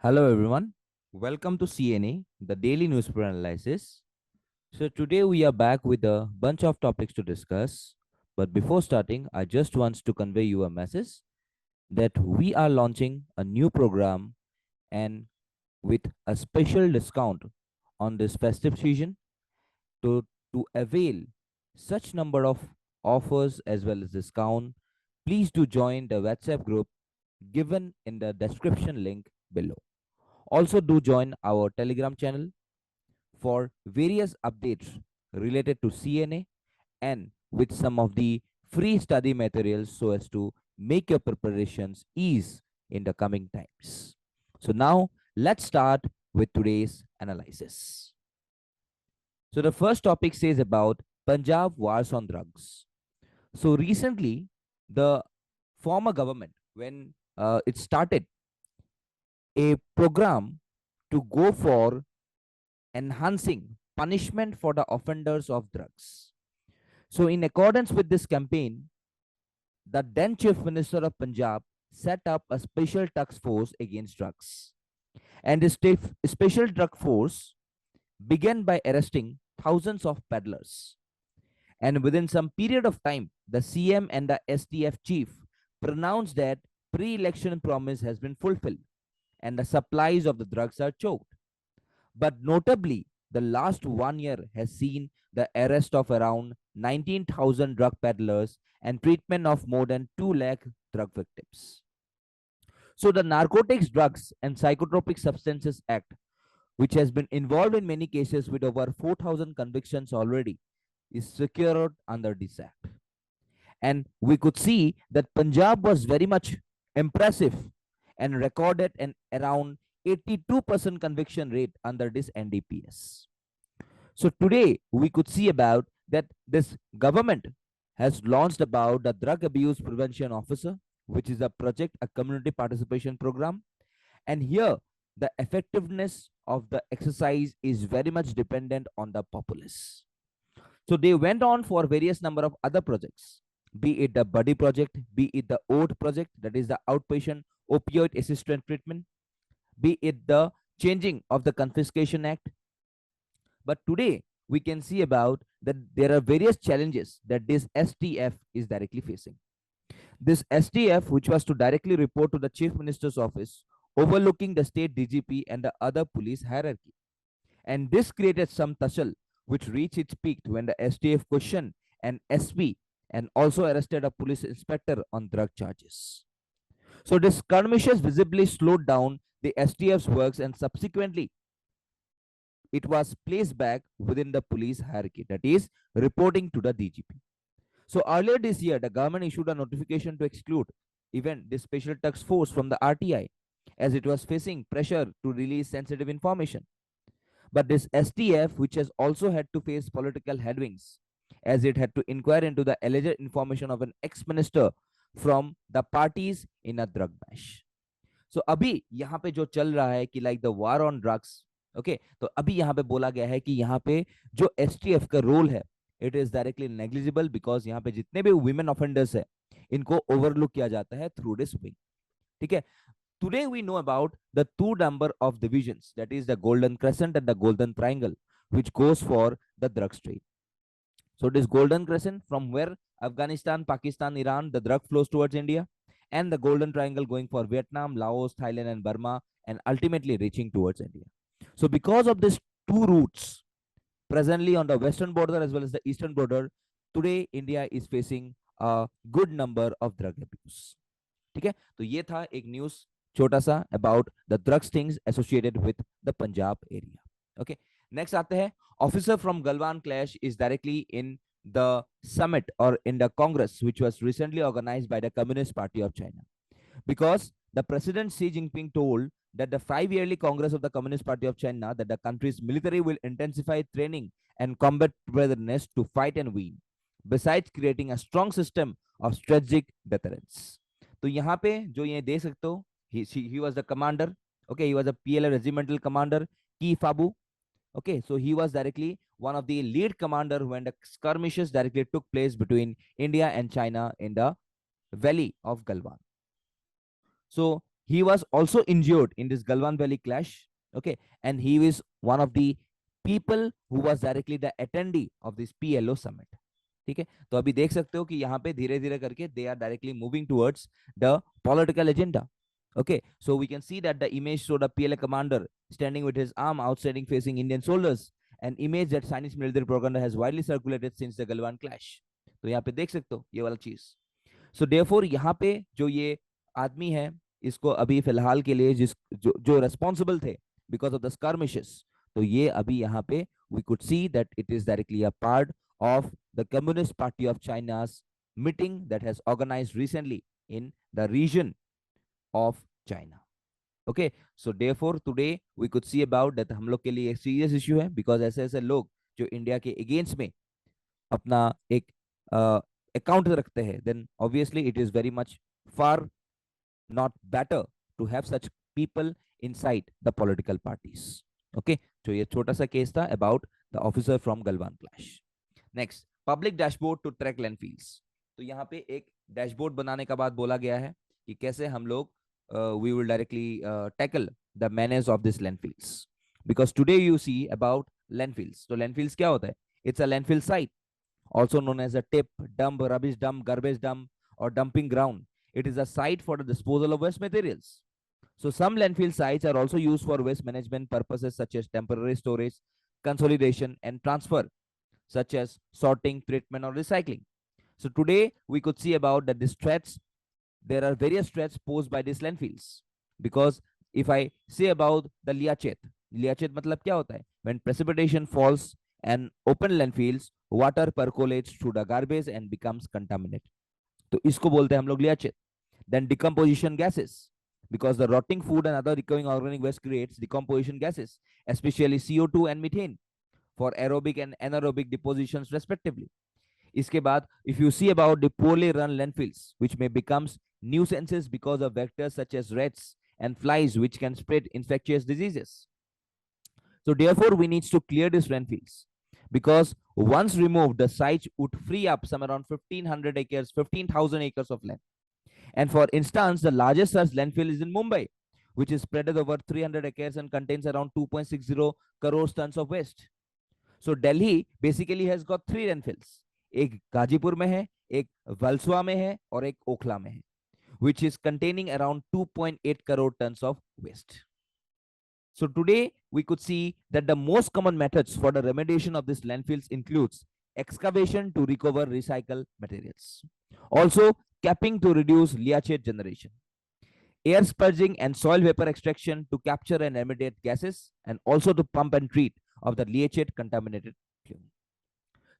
Hello everyone, welcome to CNA, the daily newspaper analysis. So today we are back with a bunch of topics to discuss. But before starting, I just want to convey you a message that we are launching a new program and with a special discount on this festive season to, to avail such number of offers as well as discount. Please do join the WhatsApp group given in the description link below. Also do join our Telegram channel for various updates related to CNA and with some of the free study materials so as to make your preparations ease in the coming times. So now let's start with today's analysis. So the first topic says about Punjab wars on drugs. So recently, the former government, when it started a program to go for enhancing punishment for the offenders of drugs. So, in accordance with this campaign, the then Chief Minister of Punjab set up a special task force against drugs. And this special drug force began by arresting thousands of peddlers. And within some period of time, the CM and the STF chief pronounced that pre-election promise has been fulfilled and the supplies of the drugs are choked. But notably, the last 1 year has seen the arrest of around 19,000 drug peddlers and treatment of more than 2 lakh drug victims. So, the Narcotics, Drugs and Psychotropic Substances Act, which has been involved in many cases with over 4,000 convictions already, is secured under this act. And we could see that Punjab was very much impressive and recorded an around 82% conviction rate under this NDPS. So today we could see about that this government has launched about the drug abuse prevention officer, which is a project, a community participation program. And here the effectiveness of the exercise is very much dependent on the populace. So they went on for various number of other projects, be it the buddy project, be it the OAT project, that is the outpatient opioid assistant treatment, be it the changing of the confiscation act. But today we can see about that there are various challenges that this STF is directly facing. This STF, which was to directly report to the chief minister's office, overlooking the state DGP and the other police hierarchy. And this created some tussle which reached its peak when the STF questioned an SP and also arrested a police inspector on drug charges. So this skirmishes visibly slowed down the STF's works and subsequently it was placed back within the police hierarchy, that is, reporting to the DGP. So earlier this year, the government issued a notification to exclude even this special task force from the RTI as it was facing pressure to release sensitive information. But this STF, which has also had to face political headwinds, as it had to inquire into the alleged information of an ex-minister from the parties in a drug bash. So अभी यहाँ पे जो चल रहा है कि like the war on drugs, okay, तो अभी यहाँ पे बोला गया है कि यहाँ पे जो STF का रोल है, it is directly negligible because यहाँ पे जितने भी women offenders है, इनको overlook किया जाता है through this wing. ठीक है? Today we know about the two number of divisions, that is the golden crescent and the golden triangle, which goes for the drug trade. So this golden crescent, from where Afghanistan, Pakistan, Iran, the drug flows towards India, and the golden triangle going for Vietnam, Laos, Thailand, and Burma, and ultimately reaching towards India. So because of these two routes presently on the western border as well as the eastern border, today India is facing a good number of drug abuse. ठीक है, तो ये था एक news छोटा सा about the drugs things associated with the Punjab area. Okay, next आते हैं officer from Galwan clash is directly in the summit or in the congress which was recently organized by the Communist Party of China, because the president Xi Jinping told that the 5 yearly congress of the Communist Party of China that the country's military will intensify training and combat preparedness to fight and win, besides creating a strong system of strategic deterrence. तो यहाँ पे जो ये देख सकते हो, he was the commander, okay, he was a PLA regimental commander, Ki Fabu, okay, so he was directly one of the lead commander when the skirmishes directly took place between India and China in the valley of Galwan. So he was also injured in this Galwan Valley clash. Okay, and he is one of the people who was directly the attendee of this PLO summit. ठीक है, तो अभी देख सकते हो कि यहाँ पे धीरे धीरे करके they are directly moving towards the political agenda. Okay, so we can see that the image showed a PLA commander standing with his arm outstanding facing Indian soldiers, an image that Chinese military propaganda has widely circulated since the Galwan clash. तो यहाँ पे देख सकते हो ये वाला चीज. So therefore यहाँ पे जो ये आदमी है, इसको अभी फिलहाल के लिए जो रेस्पॉन्सिबल थे बिकॉज ऑफ द स्कर्मिशेस, तो ये अभी यहाँ पे we could see that it is directly a part of the Communist Party of China's meeting that has organized recently in the region of China. Okay, so therefore today we could see about that हम लोग के लिए serious issue है because ऐसे ऐसे लोग जो India के against में अपना एक account रखते हैं, then obviously it is very much far not better to have such people inside the political parties. Okay, so ये छोटा सा केस था about the officer from Galwan clash. Next, public dashboard to track landfills. तो यहाँ पे एक dashboard बनाने का बाद बोला गया है कि कैसे हम लोग we will directly tackle the manage of this landfills, because today you see about landfills. तो लैंडफिल्स क्या होता है? It's a landfill site also known as a tip, dump, rubbish dump, garbage dump, or dumping ground. It is a site for the disposal of waste materials. So some landfill sites are also used for waste management purposes such as temporary storage, consolidation, and transfer, such as sorting, treatment, or recycling. So today we could see about that these threats, there are various threats posed by these landfills. Because if I say about the liachet matlab kya hota hai? When precipitation falls and open landfills, water percolates through the garbage and becomes contaminated. तो इसको बोलते हैं हम लोग liachet. Then decomposition gases, because the rotting food and other recurring organic waste creates decomposition gases, especially CO2 and methane, for aerobic and anaerobic depositions respectively. इसके बाद if you see about the poorly run landfills which may becomes nuisances because of vectors such as rats and flies which can spread infectious diseases. So therefore we need to clear these landfills, because once removed the site would free up some around 1500 acres 15,000 acres of land. And for instance, the largest such landfill is in Mumbai, which is spread over 300 acres and contains around 2.60 crores tons of waste. So Delhi basically has got three landfills. एक गाजीपुर में है, एक वलसवा में है और एक ओखला में है, which is containing around 2.8 crore tons of waste. So today we could see that the most common methods for the remediation of these landfills includes excavation to recover recycled materials, also capping to reduce liachet generation, air spurging and soil vapor extraction to capture and remediate gases, and also to pump and treat of the liachet contaminated plume.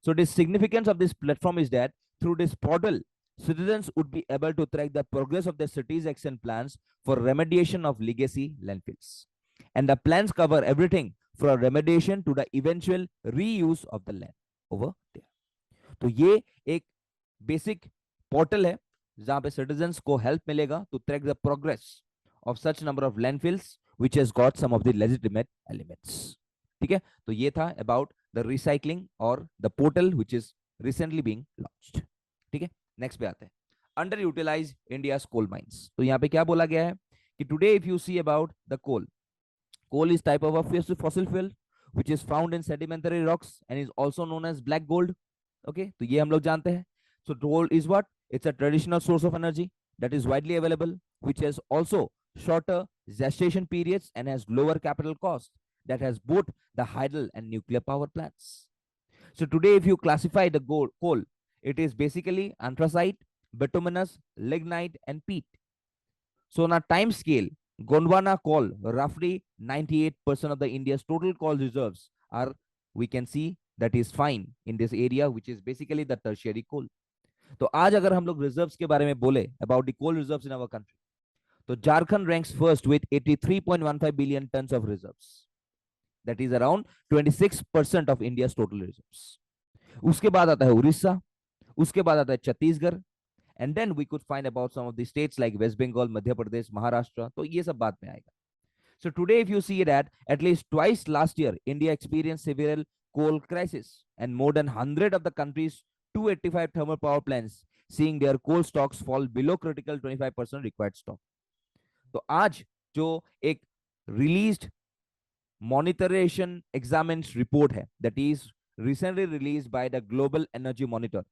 So the significance of this platform is that through this portal, citizens would be able to track the progress of their city's action plans for remediation of legacy landfills. And the plans cover everything from remediation to the eventual reuse of the land over there. तो ये एक basic portal है जहां पे citizens को help मिलेगा to track the progress of such number of landfills which has got some of the legitimate elements. ठीक है, तो ये था अबाउट द रिसाइकलिंग और the portal which is recently being launched. ठीक है, नेक्स्ट पे आते हैं. Underutilise India's coal mines. तो यहाँ पे क्या बोला गया है कि today if you see about the coal is type of a fossil fuel which is found in sedimentary rocks and is also known as black gold. Okay, तो ये हम लोग जानते हैं. So coal is what? It's a traditional source of energy that is widely available, which has also shorter gestation periods and has lower capital cost, that has both the hydel and nuclear power plants. So today if you classify the coal, it is basically anthracite, bituminous, lignite, and peat. So on a time scale, Gondwana coal, roughly 98% of the India's total coal reserves are, we can see that is fine in this area, which is basically the tertiary coal. तो आज अगर हम लोग reserves के बारे में बोले about the coal reserves in our country, तो Jharkhand ranks first with 83.15 billion tons of reserves. That is around 26% of India's total reserves. उसके बाद आता है उड़ीसा, उसके बाद आता है Chhattisgarh, and then we could find about some of the states like West Bengal, Madhya Pradesh, Maharashtra. तो ये सब बाद में आएगा. So today if you see that at least twice last year India experienced severe coal crisis, and more than 100 of the country's 285 thermal power plants seeing their coal stocks fall below critical 25% required stock. तो आज जो एक released monitoration examines report है, that is recently released by the Global Energy Monitor.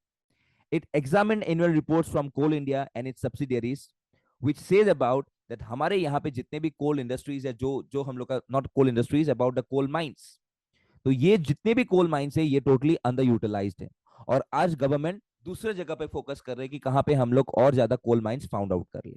It examined annual reports from Coal India and its subsidiaries, which says about that हमारे यहाँ पे जितने भी कोल इंडस्ट्रीज है, जो जो हम लोग का not coal industries, about the coal mines, तो ये जितने भी कोल माइंस है ये टोटली अंडर यूटिलाइज्ड है। और आज गवर्नमेंट दूसरे जगह पे फोकस कर रहे हैं कि कहाँ पे हम लोग और ज्यादा कोल माइंस फाउंड आउट कर ले।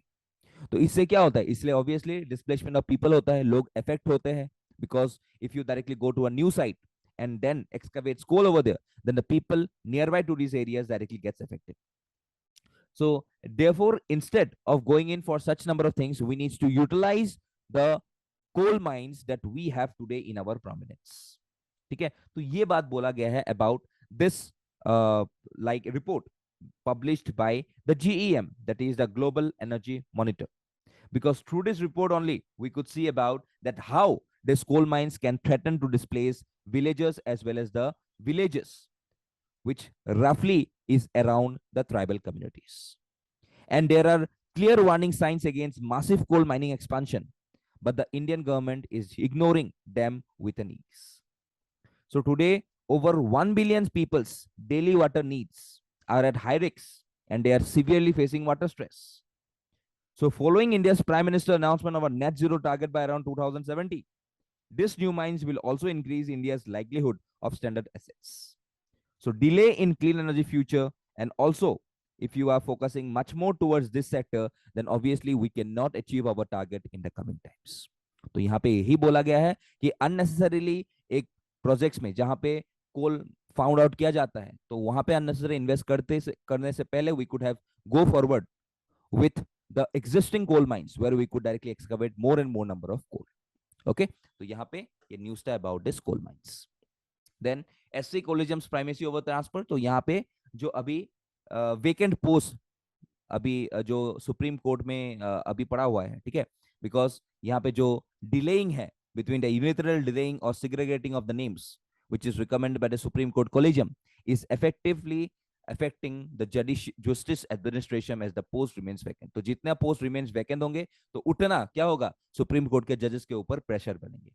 तो इससे क्या होता है, इसलिए ऑब्वियसली डिस्प्लेसमेंट ऑफ पीपल होता है, लोग इफेक्ट होते हैं, because if you directly go to a new site and then excavates coal over there, then the people nearby to these areas directly gets affected. So therefore, instead of going in for such number of things, we need to utilize the coal mines that we have today in our prominence. ठीक है, तो ये बात बोला गया है about this like report published by the GEM, that is the Global Energy Monitor. Because through this report only we could see about that how these coal mines can threaten to displace villagers as well as the villages, which roughly is around the tribal communities. And there are clear warning signs against massive coal mining expansion, but the Indian government is ignoring them with an ease. So today, over 1 billion people's daily water needs are at high risk and they are severely facing water stress. So following India's Prime Minister announcement of a net zero target by around 2070, this new mines will also increase India's likelihood of stranded assets. So delay in clean energy future, and also if you are focusing much more towards this sector, then obviously we cannot achieve our target in the coming times. तो यहाँ पे यही बोला गया है कि unnecessarily एक projects में जहाँ पे कोल फाउंड आउट किया जाता है, तो वहां पे unnecessary इन्वेस्ट करने से पहले we could have go forward with the existing coal mines where we could directly excavate more and more number of coal. Okay, तो यहाँ पे ये न्यूज था about this coal mines. Then SC collegium's primacy over transfer, तो यहाँ पे जो अभी वेकेंट पोस्ट अभी जो सुप्रीम कोर्ट में अभी पड़ा हुआ है, ठीक है, बिकॉज यहाँ पे जो डिलेइंग है between the unilateral delaying or segregating of the names, which is recommended by the Supreme Court Collegium, is effectively affecting the justice administration as the post remains vacant. तो जितना पोस्ट remains vacant होंगे तो उतना क्या होगा, supreme court के जजेस के ऊपर प्रेशर बनेंगे।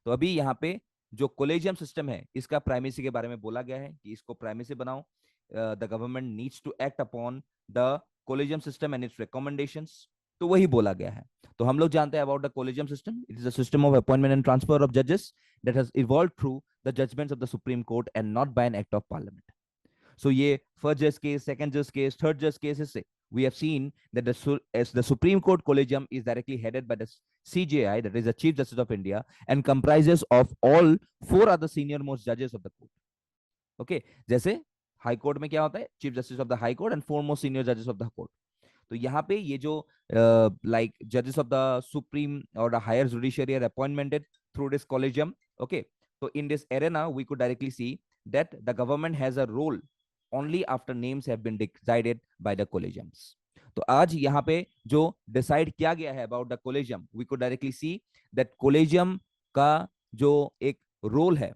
तो अभी यहाँ पे जो कोलेजियम सिस्टम है इसका प्राइमेसी के बारे में बोला गया है कि इसको प्राइमेसी बनाओ। The government needs to act upon the collegium system and its recommendations, तो वही बोला गया है। तो हम लोग जानते हैं about the collegium system, it is a system of appointment and transfer of जजेस that has evolved through the judgements of the supreme court and not bye an act of parliament. सो ये फर्स्ट जज case, second जज case, third जज cases से we have seen that the Supreme Court Collegium is directly headed by the CJI, that is the Chief Justice of India, and comprises of all 4 other senior most judges of the court. Okay, जैसे high court में क्या होता है, chief justice of the high court and 4 most senior जजेस of the court. तो यहाँ पे ये जो like judges of the supreme or the higher judiciary are appointed through this collegium. Okay, so in this arena we could directly see that the government has a role only after names have been decided by the collegiums. तो आज यहाँ पे जो decide किया गया है about the collegium, we could directly see that collegium का जो एक रोल है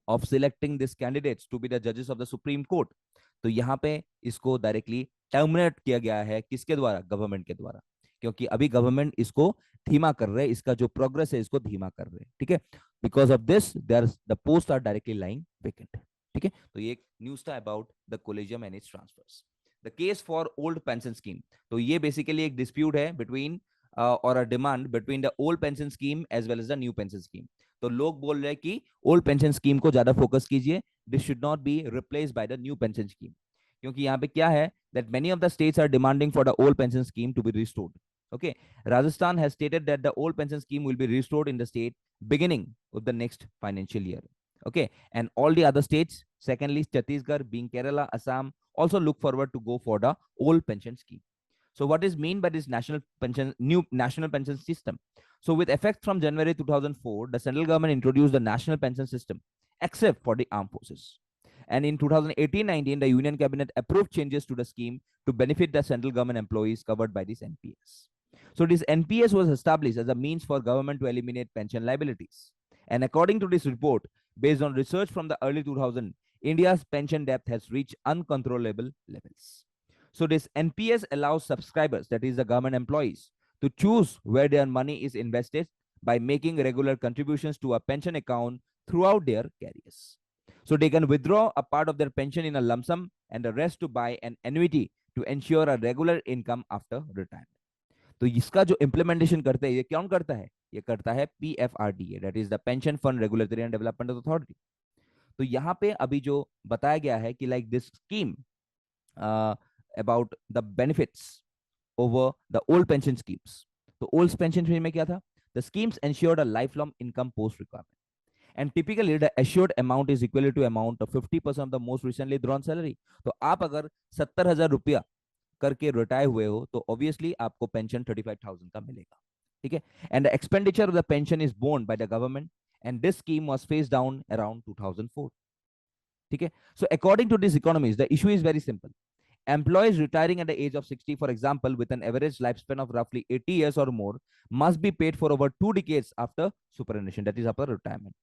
of selecting these candidates to be the judges of the Supreme Court, तो यहाँ पे इसको डायरेक्टली टर्मिनेट किया गया है, किसके द्वारा, गवर्नमेंट के द्वारा, क्योंकि अभी गवर्नमेंट इसको धीमा कर रहे हैं, इसका जो प्रोग्रेस है इसको धीमा कर रहे हैं, ठीक है। Because of this the post are directly lying vacant, ठीक है। तो ये एक न्यूज था about the collegium and its transfers. The case for old pension scheme, तो ये बेसिकली एक डिस्प्यूट है बिटवीन और a demand between the old pension scheme as well as the new pension scheme. तो लोग बोल रहे हैं कि ओल्ड पेंशन स्कीम को ज्यादा फोकस कीजिए, this should not be replaced by the new pension scheme, क्योंकि यहाँ पे क्या है that many of the states are demanding for the old pension scheme to be restored. Okay, Rajasthan has stated that the old pension scheme will be restored in the state beginning of the next financial year. Okay, and all the other states, secondly Chhattisgarh, being Kerala, Assam, also look forward to go for the old pension scheme. So what is mean by this new national pension system? So with effect from January 2004, the central government introduced the national pension system except for the armed forces. And in 2018-19, the Union Cabinet approved changes to the scheme to benefit the central government employees covered by this NPS. So this NPS was established as a means for government to eliminate pension liabilities. And according to this report, based on research from the early 2000s, India's pension debt has reached uncontrollable levels. So this NPS allows subscribers, that is the government employees, to choose where their money is invested by making regular contributions to a pension account throughout their careers. So they can withdraw a part of their pension in a lump sum and the rest to buy an annuity to ensure a regular income after retirement. तो इसका जो implementation करते हैं ये कौन करता है? ये करता है PFRDA, that is the pension fund regulatory and development authority. तो यहाँ पे अभी जो बताया गया है कि like this scheme about the benefits over the old pension schemes. तो ओल्ड पेंशन स्कीम में क्या था? The schemes ensured a life long income post requirement and typically the assured amount is equal to amount of 50% of the most recently drawn salary. तो आप अगर 70,000 रुपया करके retire हुए हो तो ऑब्वियसली आपको पेंशन 35,000 का मिलेगा. ठीक है. And the expenditure of the pension is borne by the government and this scheme was phased down around 2004. ठीक है. So according to this economies the issue is very simple. Employees retiring at the age of 60, for example, with an average lifespan of roughly 80 years or more, must be paid for over 2 decades after superannuation, that is after retirement.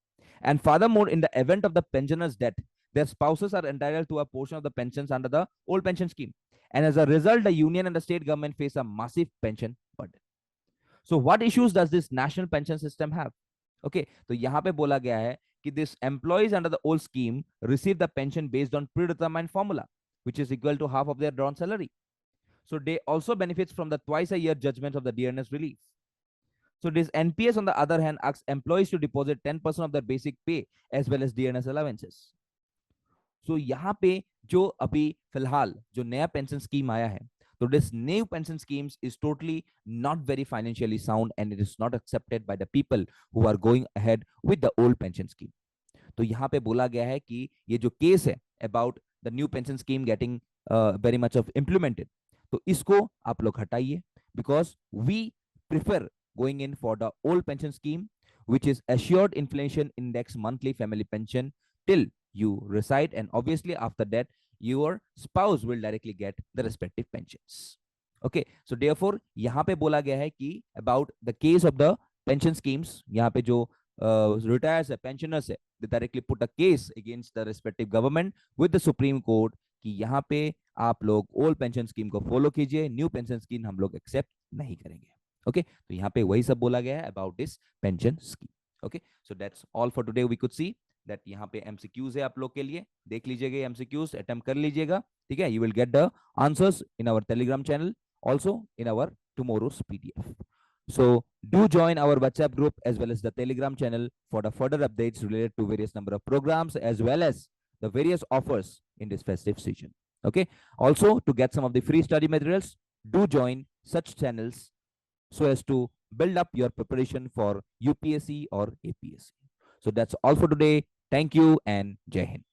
And furthermore, in the event of the pensioner's death, their spouses are entitled to a portion of the pensions under the old pension scheme. And as a result, the union and the state government face a massive pension burden. So what issues does this national pension system have? Okay, तो यहाँ पे बोला गया है कि this employees under the old scheme receive the pension based on predetermined formula, which is equal to half of their drawn salary. So they also benefits from the twice a year judgment of the dearness relief. So this NPS on the other hand asks employees to deposit 10% of their basic pay as well as dearness allowances. So यहाँ पे जो अभी फिलहाल जो नया pension scheme आया है, तो this new pension schemes is totally not very financially sound and it is not accepted by the people who are going ahead with the old pension scheme. तो यहाँ पे बोला गया है कि ये जो केस है about the new pension scheme getting very much of implemented, तो इसको आप लोग हटाइए because we prefer going in for the old pension scheme which is assured inflation index monthly family pension till you reside, and obviously after that your spouse will directly get the respective pensions. Okay, so therefore यहाँ पे बोला गया है कि about the case of the pension schemes, यहाँ पे जो retires है, pensioners है, they directly put a case against the respective government with the Supreme Court कि यहाँ पे आप लोग ओल्ड पेंशन स्कीम को फॉलो कीजिए, न्यू पेंशन स्कीम हम लोग एक्सेप्ट नहीं करेंगे. ओके, तो यहाँ पे वही सब बोला गया है about this pension scheme. Okay, so that's all for today. We could see that यहाँ पे एमसीक्यूज है आप लोग के लिए, देख लीजिएगा एमसीक्यूज, अटेम्प्ट कर लीजिएगा. ठीक है, you will get the answers in our Telegram channel, also in our tomorrow's PDF. So do join our WhatsApp group as well as the Telegram channel for the further updates related to various number of programs as well as the various offers in this festive season. Okay. Also, to get some of the free study materials, do join such channels so as to build up your preparation for UPSC or APSC. So that's all for today. Thank you and Jai Hind.